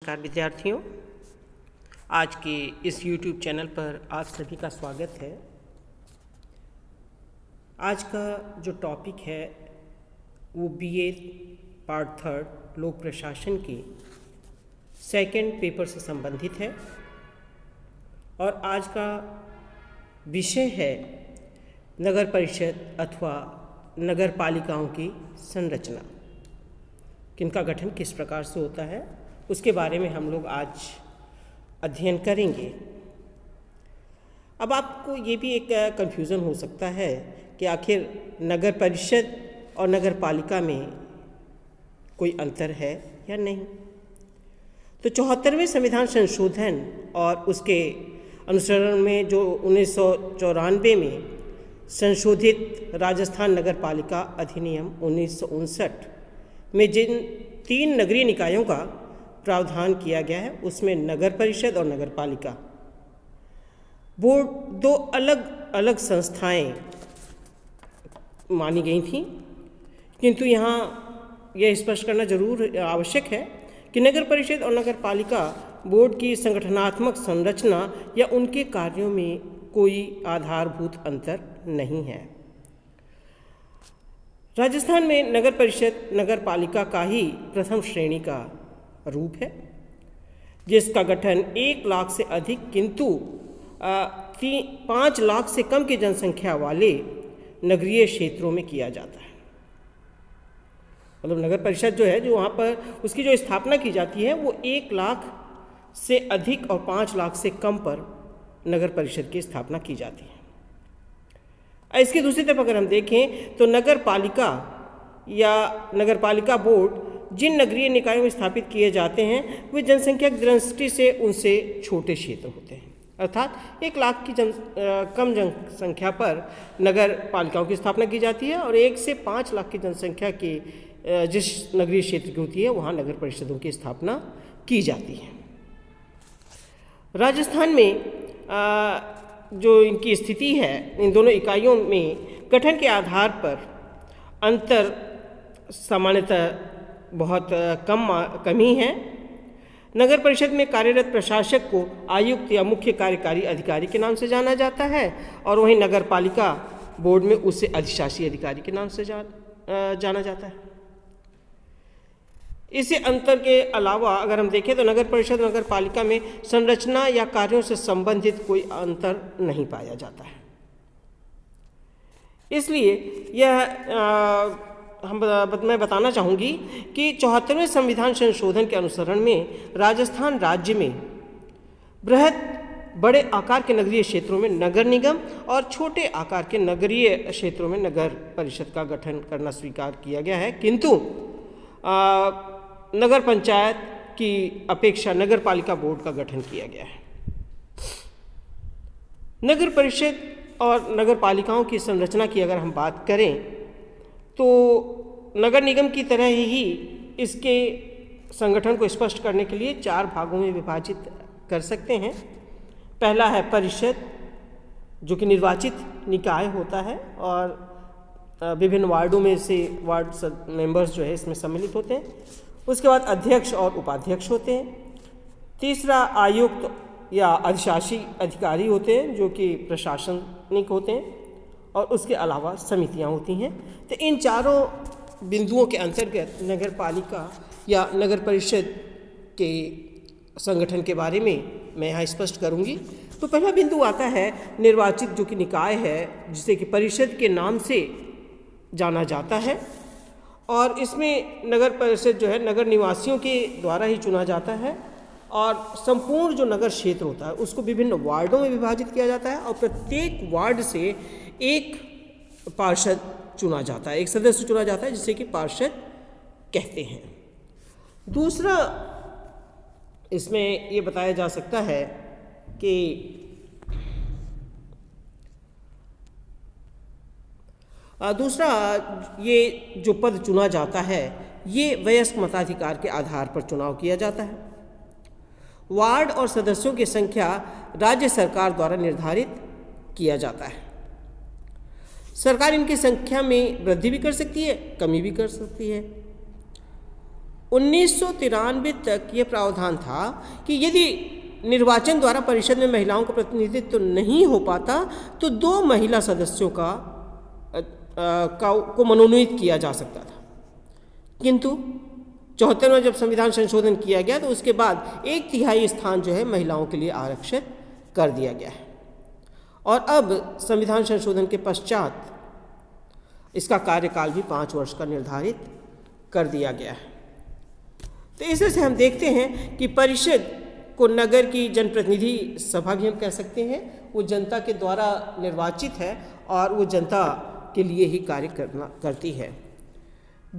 नमस्कार विद्यार्थियों, आज के इस YouTube चैनल पर आप सभी का स्वागत है। आज का जो टॉपिक है वो BA पार्ट 3 लोक प्रशासन के सेकंड पेपर से संबंधित है और आज का विषय है नगर परिषद अथवा नगर पालिकाओं की संरचना, किनका गठन किस प्रकार से होता है उसके बारे में हम लोग आज अध्ययन करेंगे। अब आपको ये भी एक कन्फ्यूज़न हो सकता है कि आखिर नगर परिषद और नगर पालिका में कोई अंतर है या नहीं। तो 74वें संविधान संशोधन और उसके अनुसरण में जो 1994 में संशोधित राजस्थान नगर पालिका अधिनियम 1959 में जिन 3 नगरीय निकायों का प्रावधान किया गया है उसमें नगर परिषद और नगर पालिका बोर्ड 2 अलग अलग संस्थाएं मानी गई थीं, किंतु यहाँ यह स्पष्ट करना जरूर आवश्यक है कि नगर परिषद और नगर पालिका बोर्ड की संगठनात्मक संरचना या उनके कार्यों में कोई आधारभूत अंतर नहीं है। राजस्थान में नगर परिषद नगर पालिका का ही प्रथम श्रेणी का रूप है, जिसका गठन 1 लाख से अधिक किंतु 5 लाख से कम की जनसंख्या वाले नगरीय क्षेत्रों में किया जाता है। मतलब नगर परिषद जो है, जो वहाँ पर उसकी जो स्थापना की जाती है वो 1 लाख से अधिक और 5 लाख से कम पर नगर परिषद की स्थापना की जाती है। इसकी दूसरी तरफ अगर हम देखें तो नगर पालिका या नगर पालिका बोर्ड जिन नगरीय निकायों में स्थापित किए जाते हैं वे जनसंख्या की दृष्टि से उनसे छोटे क्षेत्र होते हैं, अर्थात 1 लाख की कम जनसंख्या पर नगर पालिकाओं की स्थापना की जाती है और 1 से 5 लाख की जनसंख्या की जिस नगरीय क्षेत्र की होती है वहाँ नगर परिषदों की स्थापना की जाती है। राजस्थान में जो इनकी स्थिति है, इन दोनों इकाइयों में गठन के आधार पर अंतर सामान्यतः बहुत कम ही है। नगर परिषद में कार्यरत प्रशासक को आयुक्त या मुख्य कार्यकारी अधिकारी के नाम से जाना जाता है और वहीं नगर पालिका बोर्ड में उसे अधिशासी अधिकारी के नाम से जाना जाता है। इसी अंतर के अलावा अगर हम देखें तो नगर परिषद और नगर पालिका में संरचना या कार्यों से संबंधित कोई अंतर नहीं पाया जाता है। इसलिए मैं बताना चाहूँगी कि 74वें संविधान संशोधन के अनुसरण में राजस्थान राज्य में बड़े आकार के नगरीय क्षेत्रों में नगर निगम और छोटे आकार के नगरीय क्षेत्रों में नगर परिषद का गठन करना स्वीकार किया गया है, किंतु नगर पंचायत की अपेक्षा नगर पालिका बोर्ड का गठन किया गया है। नगर परिषद और नगर पालिकाओं की संरचना की अगर हम बात करें तो नगर निगम की तरह ही इसके संगठन को स्पष्ट करने के लिए 4 भागों में विभाजित कर सकते हैं। पहला है परिषद, जो कि निर्वाचित निकाय होता है और विभिन्न वार्डों में से वार्ड मेंबर्स जो है इसमें सम्मिलित होते हैं। उसके बाद अध्यक्ष और उपाध्यक्ष होते हैं। तीसरा आयुक्त या अधिशासी अधिकारी होते हैं, जो कि प्रशासनिक होते हैं, और उसके अलावा समितियां होती हैं। तो इन चारों बिंदुओं के अंतर्गत नगर पालिका या नगर परिषद के संगठन के बारे में मैं यहाँ स्पष्ट करूँगी। तो पहला बिंदु आता है निर्वाचित, जो कि निकाय है, जिसे कि परिषद के नाम से जाना जाता है और इसमें नगर परिषद जो है नगर निवासियों के द्वारा ही चुना जाता है और संपूर्ण जो नगर क्षेत्र होता है उसको विभिन्न वार्डों में विभाजित किया जाता है और प्रत्येक वार्ड से एक पार्षद चुना जाता है, एक सदस्य चुना जाता है, जिसे कि पार्षद कहते हैं। दूसरा इसमें ये बताया जा सकता है कि दूसरा ये जो पद चुना जाता है ये वयस्क मताधिकार के आधार पर चुनाव किया जाता है। वार्ड और सदस्यों की संख्या राज्य सरकार द्वारा निर्धारित किया जाता है। सरकार इनकी संख्या में वृद्धि भी कर सकती है, कमी भी कर सकती है। 1993 तक ये प्रावधान था कि यदि निर्वाचन द्वारा परिषद में महिलाओं का प्रतिनिधित्व नहीं हो पाता तो 2 महिला सदस्यों को मनोनीत किया जा सकता था। किंतु 74 में जब संविधान संशोधन किया गया तो उसके बाद 1/3 स्थान जो है महिलाओं के लिए आरक्षित कर दिया गया है और अब संविधान संशोधन के पश्चात इसका कार्यकाल भी 5 वर्ष का निर्धारित कर दिया गया है। तो इस तरह से हम देखते हैं कि परिषद को नगर की जनप्रतिनिधि सभा भी हम कह सकते हैं, वो जनता के द्वारा निर्वाचित है और वो जनता के लिए ही कार्य करती है।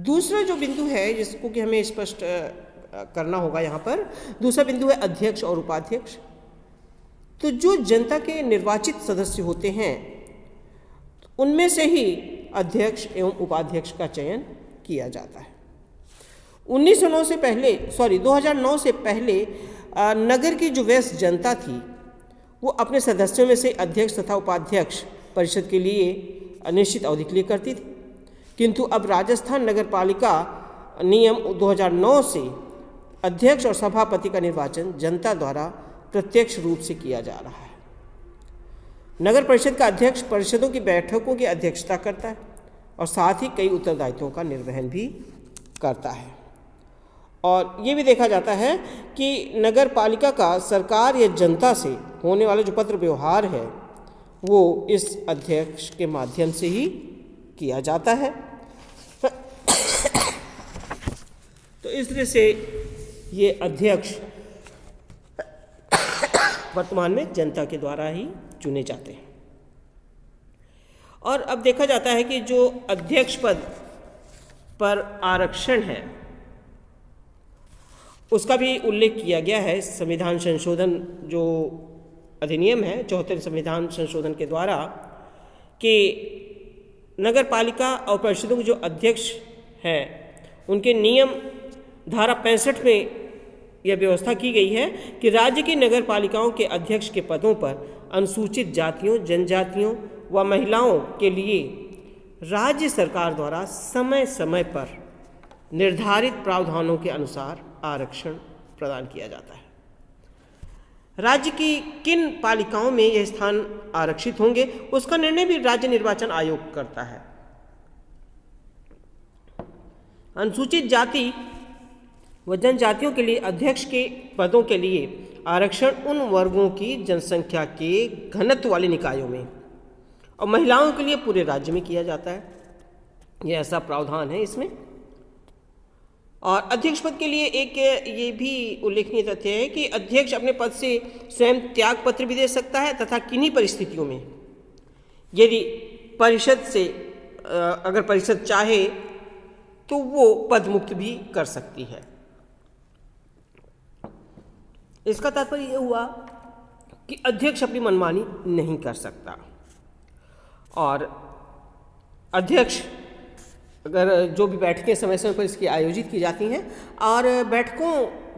दूसरा जो बिंदु है जिसको कि हमें स्पष्ट करना होगा यहाँ पर, दूसरा बिंदु है अध्यक्ष और उपाध्यक्ष। तो जो जनता के निर्वाचित सदस्य होते हैं उनमें से ही अध्यक्ष एवं उपाध्यक्ष का चयन किया जाता है। 2009 से पहले नगर की जो व्यस्त जनता थी वो अपने सदस्यों में से अध्यक्ष तथा उपाध्यक्ष परिषद के लिए निश्चित अवधि के लिए करती थी। किंतु अब राजस्थान नगर पालिका नियम 2009 से अध्यक्ष और सभापति का निर्वाचन जनता द्वारा प्रत्यक्ष रूप से किया जा रहा है। नगर परिषद का अध्यक्ष परिषदों की बैठकों की अध्यक्षता करता है और साथ ही कई उत्तरदायित्वों का निर्वहन भी करता है। और ये भी देखा जाता है कि नगर पालिका का सरकार या जनता से होने वाला जो पत्र व्यवहार है वो इस अध्यक्ष के माध्यम से ही किया जाता है। तो इस तरह से ये अध्यक्ष वर्तमान में जनता के द्वारा ही चुने जाते हैं। और अब देखा जाता है कि जो अध्यक्ष पद पर आरक्षण है उसका भी उल्लेख किया गया है संविधान संशोधन जो अधिनियम है 74 संविधान संशोधन के द्वारा कि नगर पालिका और परिषदों के जो अध्यक्ष हैं उनके नियम धारा 65 में यह व्यवस्था की गई है कि राज्य की नगर पालिकाओं के अध्यक्ष के पदों पर अनुसूचित जातियों, जनजातियों व महिलाओं के लिए राज्य सरकार द्वारा समय समय पर निर्धारित प्रावधानों के अनुसार आरक्षण प्रदान किया जाता है। राज्य की किन पालिकाओं में यह स्थान आरक्षित होंगे उसका निर्णय भी राज्य निर्वाचन आयोग करता है। अनुसूचित जाति व जनजातियों के लिए अध्यक्ष के पदों के लिए आरक्षण उन वर्गों की जनसंख्या के घनत्व वाले निकायों में और महिलाओं के लिए पूरे राज्य में किया जाता है। यह ऐसा प्रावधान है इसमें। और अध्यक्ष पद के लिए एक ये भी उल्लेखनीय तथ्य है कि अध्यक्ष अपने पद से स्वयं त्याग पत्र भी दे सकता है तथा किन्हीं परिस्थितियों में यदि परिषद से अगर परिषद चाहे तो वो पद मुक्त भी कर सकती है। इसका तात्पर्य यह हुआ कि अध्यक्ष अपनी मनमानी नहीं कर सकता और अध्यक्ष अगर जो भी बैठकें समय समय पर इसकी आयोजित की जाती हैं और बैठकों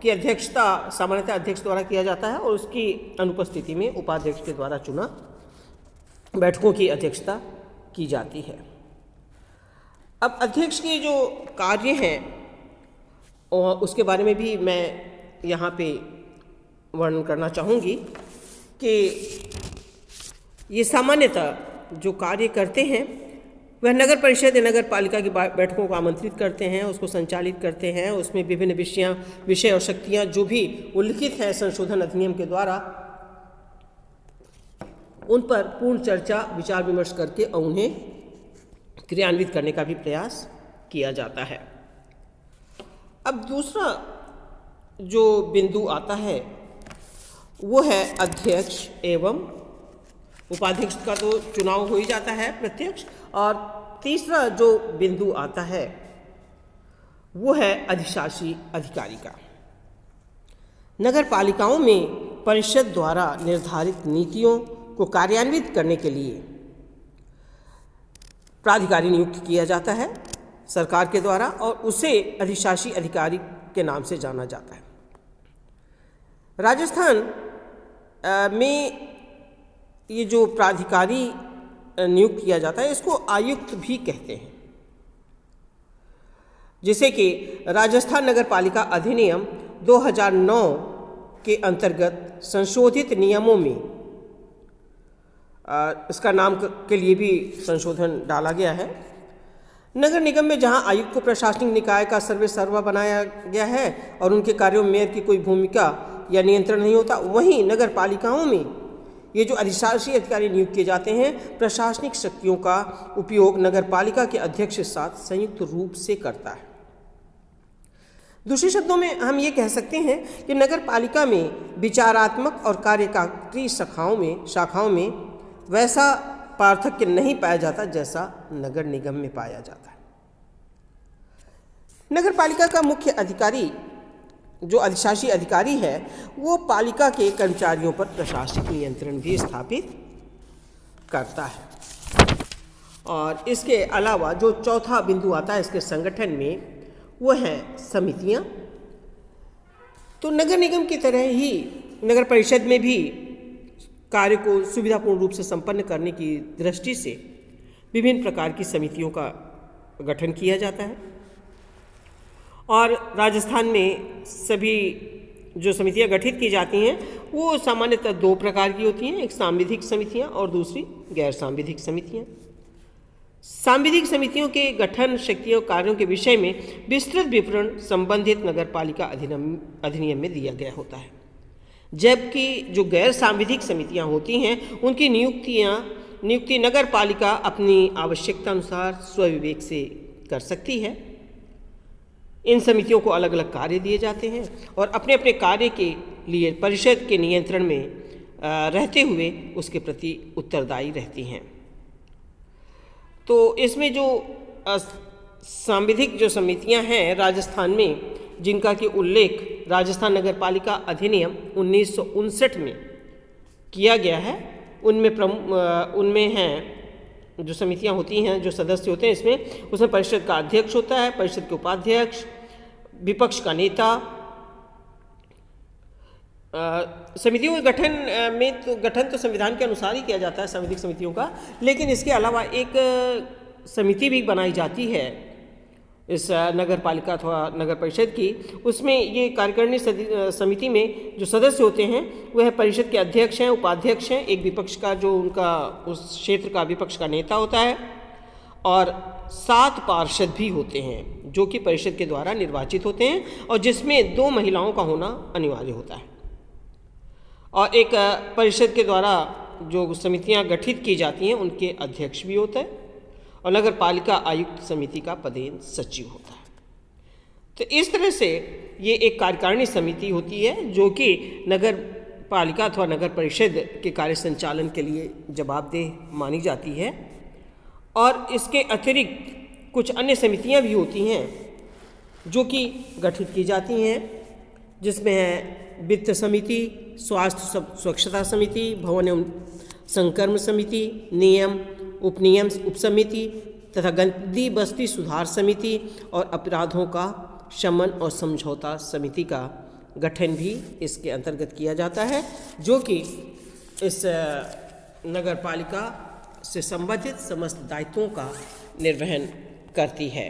की अध्यक्षता सामान्यतः अध्यक्ष द्वारा किया जाता है और उसकी अनुपस्थिति में उपाध्यक्ष के द्वारा चुना बैठकों की अध्यक्षता की जाती है। अब अध्यक्ष के जो कार्य हैं और उसके बारे में भी मैं यहाँ पे वर्णन करना चाहूँगी कि ये सामान्यतः जो कार्य करते हैं वह नगर परिषद या नगर पालिका की बैठकों को आमंत्रित करते हैं, उसको संचालित करते हैं, उसमें विभिन्न विषय और शक्तियाँ जो भी उल्लिखित है संशोधन अधिनियम के द्वारा उन पर पूर्ण चर्चा विचार विमर्श करके और उन्हें क्रियान्वित करने का भी प्रयास किया जाता है। अब दूसरा जो बिंदु आता है वो है अध्यक्ष एवं उपाध्यक्ष का तो चुनाव हो ही जाता है प्रत्यक्ष। और तीसरा जो बिंदु आता है वो है अधिशासी अधिकारी का। नगर पालिकाओं में परिषद द्वारा निर्धारित नीतियों को कार्यान्वित करने के लिए प्राधिकारी नियुक्त किया जाता है सरकार के द्वारा और उसे अधिशासी अधिकारी के नाम से जाना जाता है। राजस्थान में ये जो प्राधिकारी नियुक्त किया जाता है इसको आयुक्त भी कहते हैं। जिसे कि राजस्थान नगर पालिका अधिनियम 2009 के अंतर्गत संशोधित नियमों में इसका नाम के लिए भी संशोधन डाला गया है। नगर निगम में जहां आयुक्त को प्रशासनिक निकाय का सर्वेसर्वा बनाया गया है और उनके कार्यों में मेयर की कोई भूमिका या नियंत्रण नहीं होता, वहीं नगर पालिकाओं में ये जो अधिशासी अधिकारी नियुक्त किए जाते हैं, प्रशासनिक शक्तियों का उपयोग नगर पालिका के अध्यक्ष के साथ संयुक्त रूप से करता है। दूसरे शब्दों में हम ये कह सकते हैं कि नगर पालिका में विचारात्मक और कार्यकारी शाखाओं में वैसा पार्थक्य नहीं पाया जाता जैसा नगर निगम में पाया जाता है। नगर पालिका का मुख्य अधिकारी जो अधिशासी अधिकारी है, वो पालिका के कर्मचारियों पर प्रशासनिक नियंत्रण भी स्थापित करता है। और इसके अलावा जो चौथा बिंदु आता है इसके संगठन में, वो है समितियां। तो नगर निगम की तरह ही नगर परिषद में भी कार्य को सुविधापूर्ण रूप से संपन्न करने की दृष्टि से विभिन्न प्रकार की समितियों का गठन किया जाता है। और राजस्थान में सभी जो समितियां गठित की जाती हैं वो सामान्यतः दो प्रकार की होती हैं, एक सांविधिक समितियां और दूसरी गैर सांविधिक समितियां। सांविधिक समितियों के गठन, शक्तियों, कार्यों के विषय में विस्तृत विवरण संबंधित नगर पालिका अधिनियम में दिया गया होता है, जबकि जो गैर सांविधिक समितियां होती हैं उनकी नियुक्ति नगर पालिका अपनी आवश्यकता अनुसार स्वविवेक से कर सकती है। इन समितियों को अलग अलग कार्य दिए जाते हैं और अपने अपने कार्य के लिए परिषद के नियंत्रण में रहते हुए उसके प्रति उत्तरदायी रहती हैं। तो इसमें जो सांविधिक जो समितियां हैं राजस्थान में, जिनका कि उल्लेख राजस्थान नगर पालिका अधिनियम 1959 में किया गया है, उनमें हैं जो समितियां होती हैं, जो सदस्य होते हैं उसमें परिषद का अध्यक्ष होता है, परिषद के उपाध्यक्ष, विपक्ष का नेता। समितियों के गठन तो संविधान के अनुसार ही किया जाता है सांविधिक समितियों का, लेकिन इसके अलावा एक समिति भी बनाई जाती है इस नगर पालिका अथवा नगर परिषद की। उसमें ये कार्यकारिणी समिति में जो सदस्य होते हैं वह परिषद के अध्यक्ष हैं, उपाध्यक्ष हैं, एक विपक्ष का जो उनका उस क्षेत्र का विपक्ष का नेता होता है, और 7 पार्षद भी होते हैं जो कि परिषद के द्वारा निर्वाचित होते हैं और जिसमें 2 महिलाओं का होना अनिवार्य होता है। और एक परिषद के द्वारा जो समितियां गठित की जाती हैं उनके अध्यक्ष भी होते हैं और नगर पालिका आयुक्त समिति का पदेन सचिव होता है। तो इस तरह से ये एक कार्यकारिणी समिति होती है जो कि नगर पालिका अथवा नगर परिषद के कार्य संचालन के लिए जवाबदेह मानी जाती है। और इसके अतिरिक्त कुछ अन्य समितियां भी होती हैं जो कि गठित की जाती हैं, जिसमें है वित्त समिति, स्वास्थ्य स्वच्छता समिति, भवन एवं संकर्म समिति, नियम उपनियम उपसमिति तथा गंदी बस्ती सुधार समिति और अपराधों का शमन और समझौता समिति का गठन भी इसके अंतर्गत किया जाता है, जो कि इस नगर पालिका से संबंधित समस्त दायित्वों का निर्वहन करती है।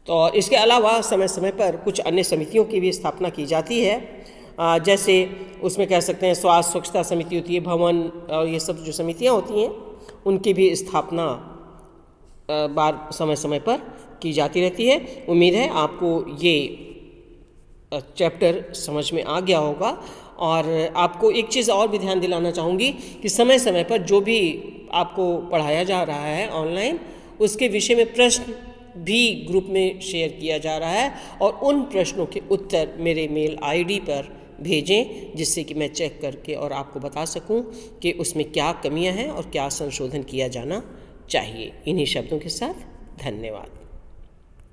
तो इसके अलावा समय समय पर कुछ अन्य समितियों की भी स्थापना की जाती है, जैसे उसमें कह सकते हैं स्वास्थ्य स्वच्छता समिति होती है, भवन और ये सब जो समितियां होती हैं उनकी भी स्थापना समय समय पर की जाती रहती है। उम्मीद है आपको ये चैप्टर समझ में आ गया होगा। और आपको एक चीज़ और भी ध्यान दिलाना चाहूँगी कि समय समय पर जो भी आपको पढ़ाया जा रहा है ऑनलाइन, उसके विषय में प्रश्न भी ग्रुप में शेयर किया जा रहा है और उन प्रश्नों के उत्तर मेरे मेल आईडी पर भेजें, जिससे कि मैं चेक करके और आपको बता सकूं कि उसमें क्या कमियां हैं और क्या संशोधन किया जाना चाहिए। इन्हीं शब्दों के साथ धन्यवाद।